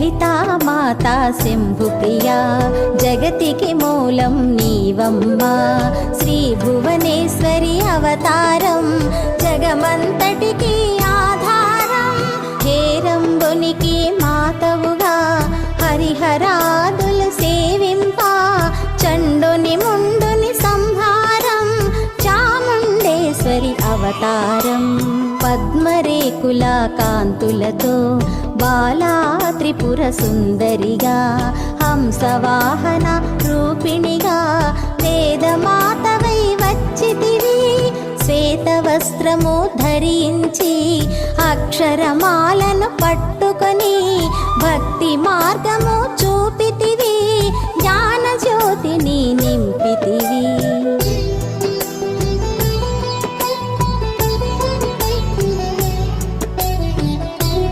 లలితా మాతా శంభుప్రియా జగతికి మూలం నీవమ్మా శ్రీ భువనేశ్వరి అవతారం జగమంతటికి ఆధారం హేరంబునికి మాతవుగా హరిహరాదులు సేవింప చండుని ముండుని సంహారం చాముండేశ్వరి అవతారం పద్మరేకుల కాంతులతో బాలా త్రిపుర సుందరిగా హంసవాహన రూపిణిగా వేదమాతవై వచ్చితివి శ్వేత వస్త్రము ధరించి అక్షరమాలను పట్టుకొని భక్తి మార్గము చూపి